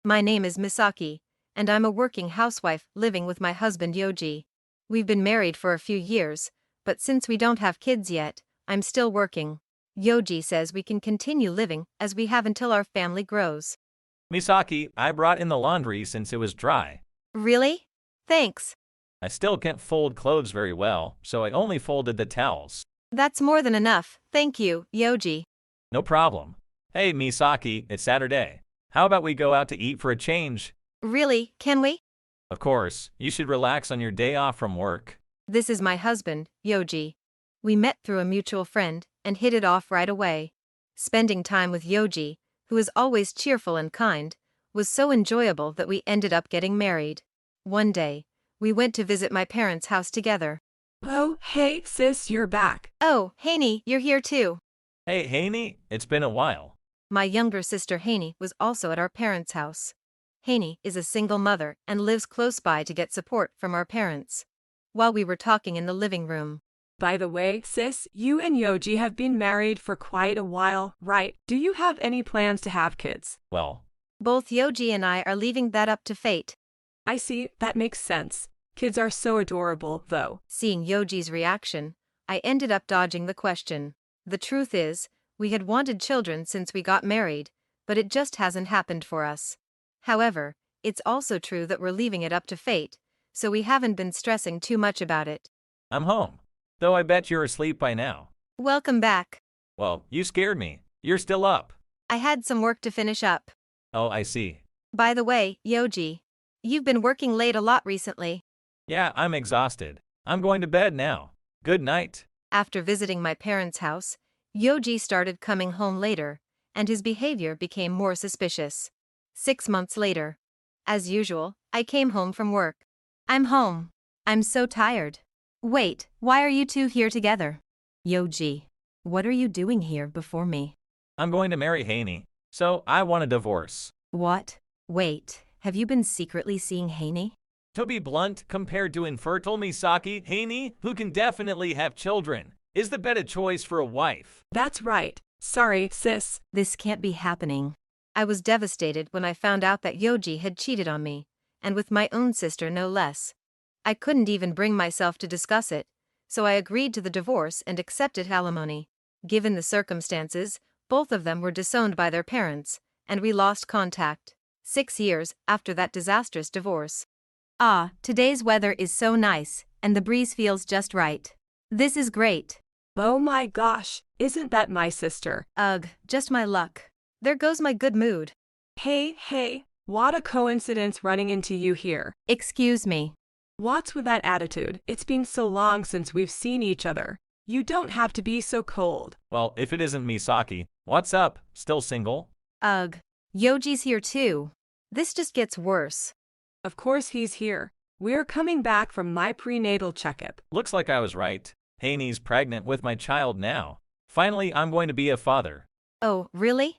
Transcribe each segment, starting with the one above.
My name is Misaki, and I'm a working housewife living with my husband Yoji. We've been married for a few years, but since we don't have kids yet, I'm still working. Yoji says we can continue living as we have until our family grows. Misaki, I brought in the laundry since it was dry. Really? Thanks. I still can't fold clothes very well, so I only folded the towels. That's more than enough, thank you, Yoji. No problem. Hey, Misaki, it's Saturday. How about we go out to eat for a change? Really, can we? Of course, you should relax on your day off from work. This is my husband, Yoji. We met through a mutual friend and hit it off right away. Spending time with Yoji, who is always cheerful and kind, was so enjoyable that we ended up getting married. One day, we went to visit my parents' house together. Oh, hey, sis, you're back. Oh, Haney, you're here too. Hey, Haney, it's been a while. My younger sister Haney was also at our parents' house. Haney is a single mother and lives close by to get support from our parents. While we were talking in the living room. By the way, sis, you and Yoji have been married for quite a while, right? Do you have any plans to have kids? Well, Both Yoji and I are leaving that up to fate. I see, that makes sense. Kids are so adorable, though. Seeing Yoji's reaction, I ended up dodging the question. The truth is, we had wanted children since we got married, but it just hasn't happened for us. However, it's also true that we're leaving it up to fate, so we haven't been stressing too much about it. I'm home. Though I bet you're asleep by now. Welcome back. Well, you scared me. You're still up. I had some work to finish up. Oh, I see. By the way, Yoji, you've been working late a lot recently. Yeah, I'm exhausted. I'm going to bed now. Good night. After visiting my parents' house, Yoji started coming home later, and his behavior became more suspicious. 6 months later. As usual, I came home from work. I'm home. I'm so tired. Wait, why are you two here together? Yoji, what are you doing here before me? I'm going to marry Haney, so I want a divorce. What? Wait, have you been secretly seeing Haney? To be blunt, compared to infertile Misaki, Haney, who can definitely have children, is the better choice for a wife. That's right. Sorry, sis. This can't be happening. I was devastated when I found out that Yoji had cheated on me, and with my own sister no less. I couldn't even bring myself to discuss it, so I agreed to the divorce and accepted alimony. Given the circumstances, both of them were disowned by their parents, and we lost contact. 6 years after that disastrous divorce. Ah, today's weather is so nice, and the breeze feels just right. This is great. Oh my gosh, isn't that my sister? Ugh, just my luck. There goes my good mood. Hey, what a coincidence running into you here. Excuse me. What's with that attitude? It's been so long since we've seen each other. You don't have to be so cold. Well, if it isn't Misaki, what's up? Still single? Ugh, Yoji's here too. This just gets worse. Of course he's here. We're coming back from my prenatal checkup. Looks like I was right. Haney's pregnant with my child now. Finally, I'm going to be a father. Oh, really?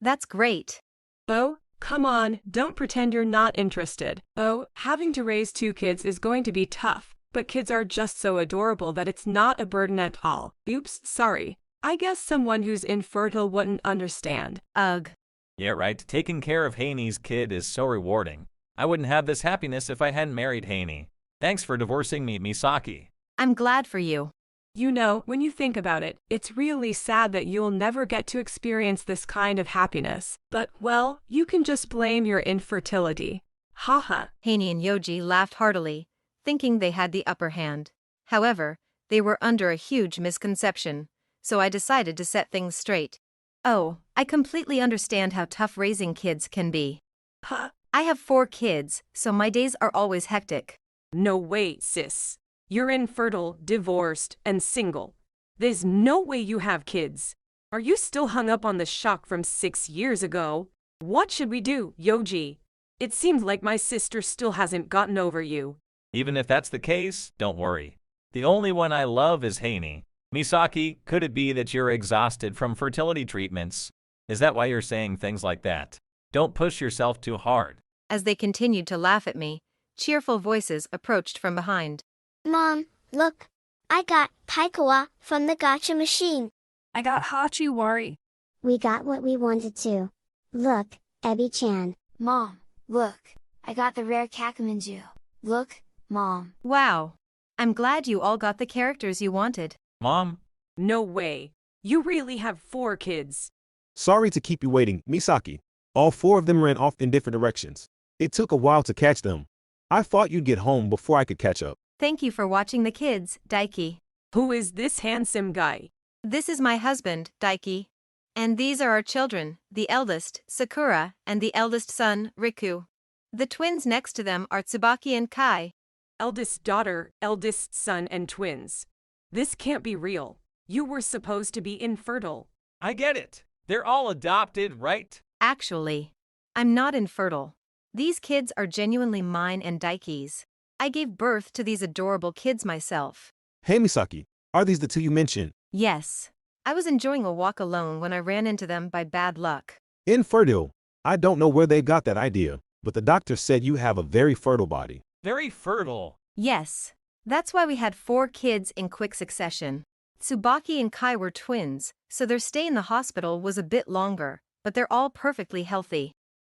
That's great. Oh, come on, don't pretend you're not interested. Oh, having to raise 2 kids is going to be tough, but kids are just so adorable that it's not a burden at all. Oops, sorry. I guess someone who's infertile wouldn't understand. Ugh. Yeah, right. Taking care of Haney's kid is so rewarding. I wouldn't have this happiness if I hadn't married Haney. Thanks for divorcing me, Misaki. I'm glad for you. You know, when you think about it, it's really sad that you'll never get to experience this kind of happiness. But, well, you can just blame your infertility. Haha. Haney and Yoji laughed heartily, thinking they had the upper hand. However, they were under a huge misconception, so I decided to set things straight. Oh, I completely understand how tough raising kids can be. Huh? I have 4 kids, so my days are always hectic. No way, sis. You're infertile, divorced, and single. There's no way you have kids. Are you still hung up on the shock from 6 years ago? What should we do, Yoji? It seems like my sister still hasn't gotten over you. Even if that's the case, don't worry. The only one I love is Haney. Misaki, could it be that you're exhausted from fertility treatments? Is that why you're saying things like that? Don't push yourself too hard. As they continued to laugh at me, cheerful voices approached from behind. Mom, look. I got Taikawa from the gacha machine. I got Hachiwari. We got what we wanted to. Look, Ebi-chan. Mom, Look, I got the rare Kakamanju. Look, Mom. Wow. I'm glad you all got the characters you wanted. Mom? No way. You really have 4 kids. Sorry to keep you waiting, Misaki. All 4 of them ran off in different directions. It took a while to catch them. I thought you'd get home before I could catch up. Thank you for watching the kids, Daiki. Who is this handsome guy? This is my husband, Daiki. And these are our children, the eldest, Sakura, and the eldest son, Riku. The twins next to them are Tsubaki and Kai. Eldest daughter, eldest son, and twins. This can't be real. You were supposed to be infertile. I get it. They're all adopted, right? Actually, I'm not infertile. These kids are genuinely mine and Daiki's. I gave birth to these adorable kids myself. Hey Misaki, are these the 2 you mentioned? Yes. I was enjoying a walk alone when I ran into them by bad luck. Infertile. I don't know where they got that idea, but the doctor said you have a very fertile body. Very fertile. Yes. That's why we had 4 kids in quick succession. Tsubaki and Kai were twins, so their stay in the hospital was a bit longer, but they're all perfectly healthy.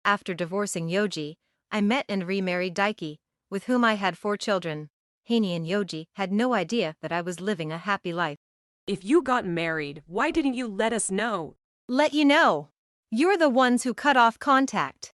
After divorcing Yoji, I met and remarried Daiki, with whom I had 4 children. Haney and Yoji had no idea that I was living a happy life. If you got married, why didn't you let us know? Let you know. You're the ones who cut off contact.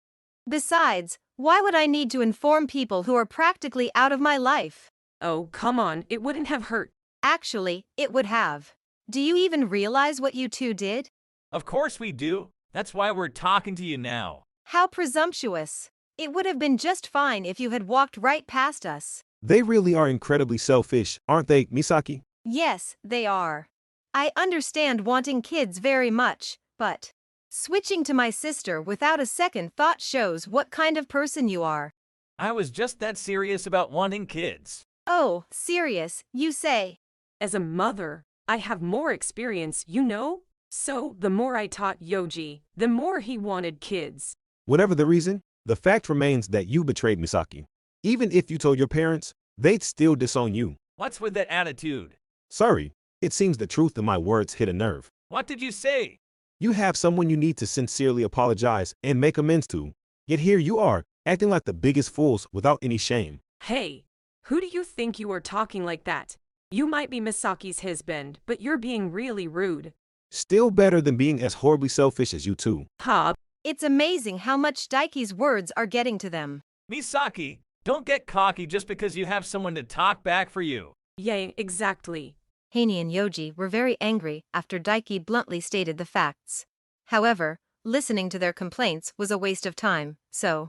Besides, why would I need to inform people who are practically out of my life? Oh, come on, it wouldn't have hurt. Actually, it would have. Do you even realize what you 2 did? Of course we do. That's why we're talking to you now. How presumptuous. It would have been just fine if you had walked right past us. They really are incredibly selfish, aren't they, Misaki? Yes, they are. I understand wanting kids very much, but switching to my sister without a second thought shows what kind of person you are. I was just that serious about wanting kids. Oh, serious, you say? As a mother, I have more experience, you know? So, the more I taught Yoji, the more he wanted kids. Whatever the reason, the fact remains that you betrayed Misaki. Even if you told your parents, they'd still disown you. What's with that attitude? Sorry, it seems the truth of my words hit a nerve. What did you say? You have someone you need to sincerely apologize and make amends to. Yet here you are, acting like the biggest fools without any shame. Hey, who do you think you are talking like that? You might be Misaki's husband, but you're being really rude. Still better than being as horribly selfish as you two. Ha! It's amazing how much Daiki's words are getting to them. Misaki, don't get cocky just because you have someone to talk back for you. Yeah, exactly. Haney and Yoji were very angry after Daiki bluntly stated the facts. However, listening to their complaints was a waste of time, so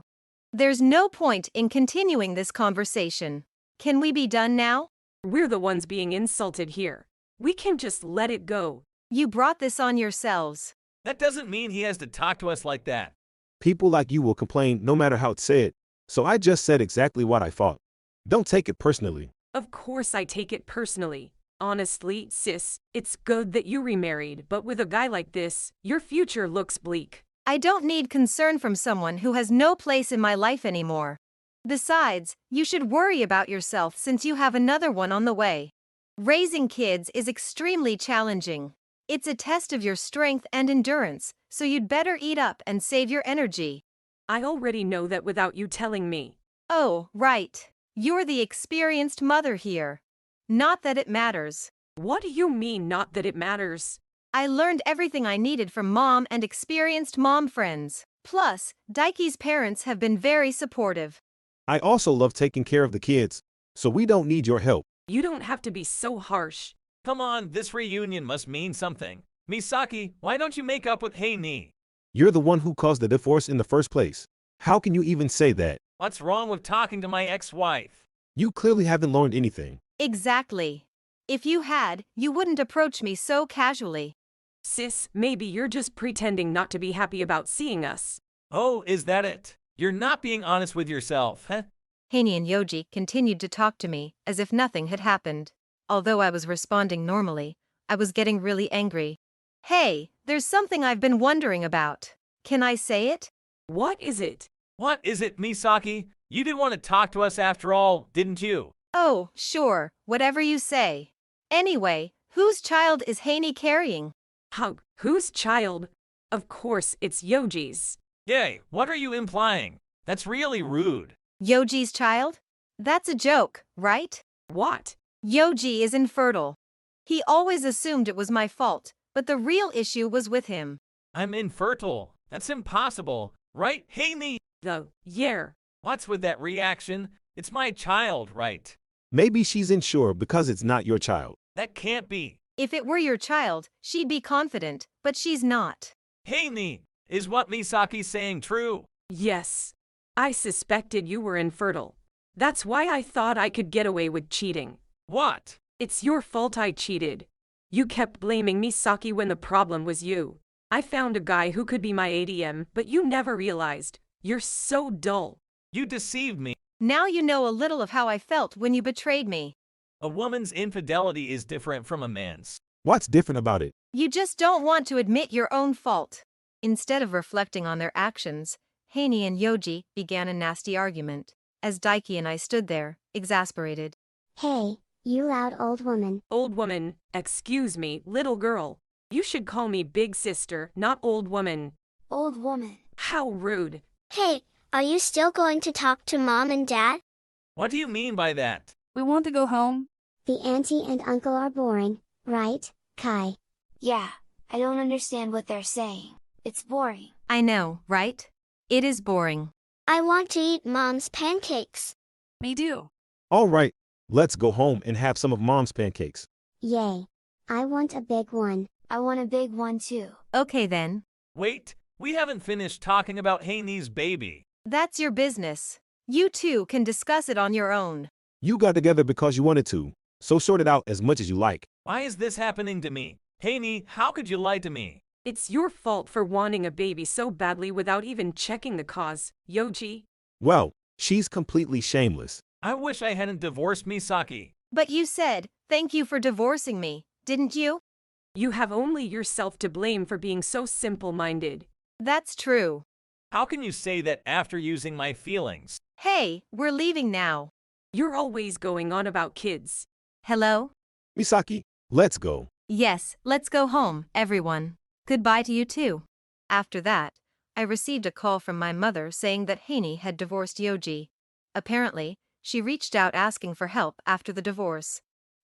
there's no point in continuing this conversation. Can we be done now? We're the ones being insulted here. We can just let it go. You brought this on yourselves. That doesn't mean he has to talk to us like that. People like you will complain no matter how it's said, so I just said exactly what I thought. Don't take it personally. Of course I take it personally. Honestly, sis, it's good that you remarried, but with a guy like this, your future looks bleak. I don't need concern from someone who has no place in my life anymore. Besides, you should worry about yourself since you have another one on the way. Raising kids is extremely challenging. It's a test of your strength and endurance, so you'd better eat up and save your energy. I already know that without you telling me. Oh, right. You're the experienced mother here. Not that it matters. What do you mean, not that it matters? I learned everything I needed from mom and experienced mom friends. Plus, Daiki's parents have been very supportive. I also love taking care of the kids, so we don't need your help. You don't have to be so harsh. Come on, this reunion must mean something. Misaki, why don't you make up with Heini? You're the one who caused the divorce in the first place. How can you even say that? What's wrong with talking to my ex-wife? You clearly haven't learned anything. Exactly. If you had, you wouldn't approach me so casually. Sis, maybe you're just pretending not to be happy about seeing us. Oh, is that it? You're not being honest with yourself, huh? Haney and Yoji continued to talk to me as if nothing had happened. Although I was responding normally, I was getting really angry. Hey, there's something I've been wondering about. Can I say it? What is it? What is it, Misaki? You didn't want to talk to us after all, didn't you? Oh, sure, whatever you say. Anyway, whose child is Haney carrying? Whose child? Of course, it's Yoji's. Yay, what are you implying? That's really rude. Yoji's child? That's a joke, right? What? Yoji is infertile. He always assumed it was my fault, but the real issue was with him. I'm infertile. That's impossible. Right, Haney? Yeah. What's with that reaction? It's my child, right? Maybe she's unsure because it's not your child. That can't be. If it were your child, she'd be confident, but she's not. Haney, is what Misaki's saying true? Yes. I suspected you were infertile. That's why I thought I could get away with cheating. What? It's your fault I cheated. You kept blaming Misaki when the problem was you. I found a guy who could be my ATM, but you never realized. You're so dull. You deceived me. Now you know a little of how I felt when you betrayed me. A woman's infidelity is different from a man's. What's different about it? You just don't want to admit your own fault. Instead of reflecting on their actions, Haney and Yoji began a nasty argument, as Daiki and I stood there, exasperated. Hey, you loud old woman. Old woman, excuse me, little girl. You should call me big sister, not old woman. Old woman. How rude. Hey, are you still going to talk to mom and dad? What do you mean by that? We want to go home. The auntie and uncle are boring, right, Kai? Yeah, I don't understand what they're saying. It's boring. I know, right? It is boring. I want to eat mom's pancakes. Me too. All right, let's go home and have some of mom's pancakes. Yay. I want a big one. I want a big one too. Okay then. Wait, we haven't finished talking about Haney's baby. That's your business. You two can discuss it on your own. You got together because you wanted to, so sort it out as much as you like. Why is this happening to me? Haney, how could you lie to me? It's your fault for wanting a baby so badly without even checking the cause, Yoji. Well, she's completely shameless. I wish I hadn't divorced Misaki. But you said, thank you for divorcing me, didn't you? You have only yourself to blame for being so simple-minded. That's true. How can you say that after using my feelings? Hey, we're leaving now. You're always going on about kids. Hello? Misaki, let's go. Yes, let's go home, everyone. Goodbye to you too. After that, I received a call from my mother saying that Haney had divorced Yoji. Apparently, she reached out asking for help after the divorce.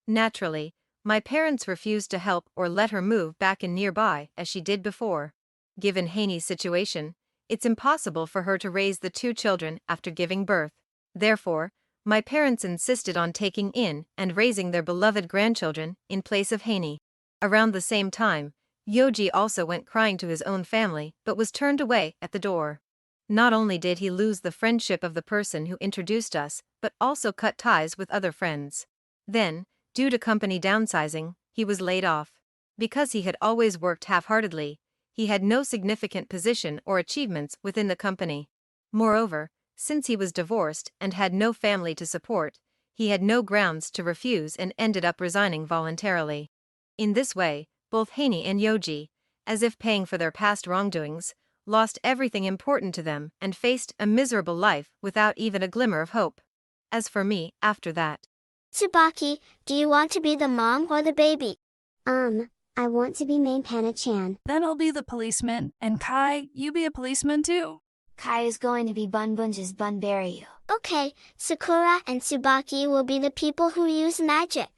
Naturally, my parents refused to help or let her move back in nearby as she did before. Given Haney's situation, it's impossible for her to raise the two children after giving birth. Therefore, my parents insisted on taking in and raising their beloved grandchildren in place of Haney. Around the same time, Yoji also went crying to his own family but was turned away at the door. Not only did he lose the friendship of the person who introduced us, but also cut ties with other friends. Then, due to company downsizing, he was laid off. Because he had always worked half-heartedly, he had no significant position or achievements within the company. Moreover, since he was divorced and had no family to support, he had no grounds to refuse and ended up resigning voluntarily. In this way, both Haney and Yoji, as if paying for their past wrongdoings, lost everything important to them and faced a miserable life without even a glimmer of hope. As for me, after that, Tsubaki, do you want to be the mom or the baby? I want to be main Pana-chan. Then I'll be the policeman, and Kai, you be a policeman too. Kai is going to be Bunbunja's Bunbaryu. Okay, Sakura and Tsubaki will be the people who use magic.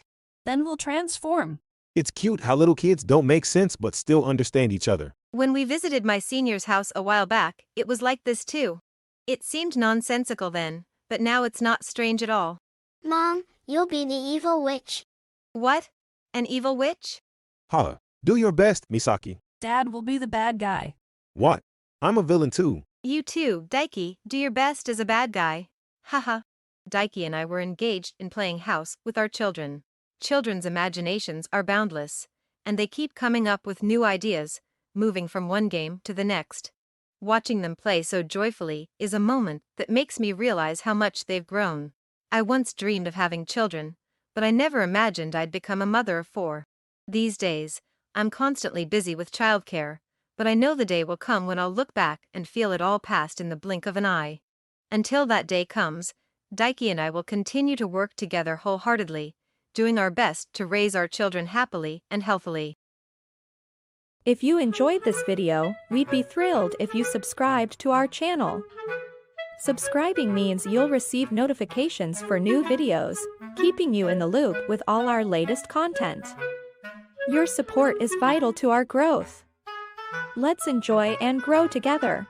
Then we'll transform. It's cute how little kids don't make sense but still understand each other. when we visited my senior's house a while back, it was like this too. It seemed nonsensical then, but now it's not strange at all. Mom, you'll be the evil witch. What? An evil witch? Holla. Do your best, Misaki. Dad will be the bad guy. What? I'm a villain too. You too, Daiki, do your best as a bad guy. Haha. Daiki and I were engaged in playing house with our children. Children's imaginations are boundless, and they keep coming up with new ideas, moving from one game to the next. Watching them play so joyfully is a moment that makes me realize how much they've grown. I once dreamed of having children, but I never imagined I'd become a mother of 4. These days, I'm constantly busy with childcare, but I know the day will come when I'll look back and feel it all passed in the blink of an eye. Until that day comes, Daiki and I will continue to work together wholeheartedly, doing our best to raise our children happily and healthily. If you enjoyed this video, we'd be thrilled if you subscribed to our channel. Subscribing means you'll receive notifications for new videos, keeping you in the loop with all our latest content. Your support is vital to our growth. Let's enjoy and grow together.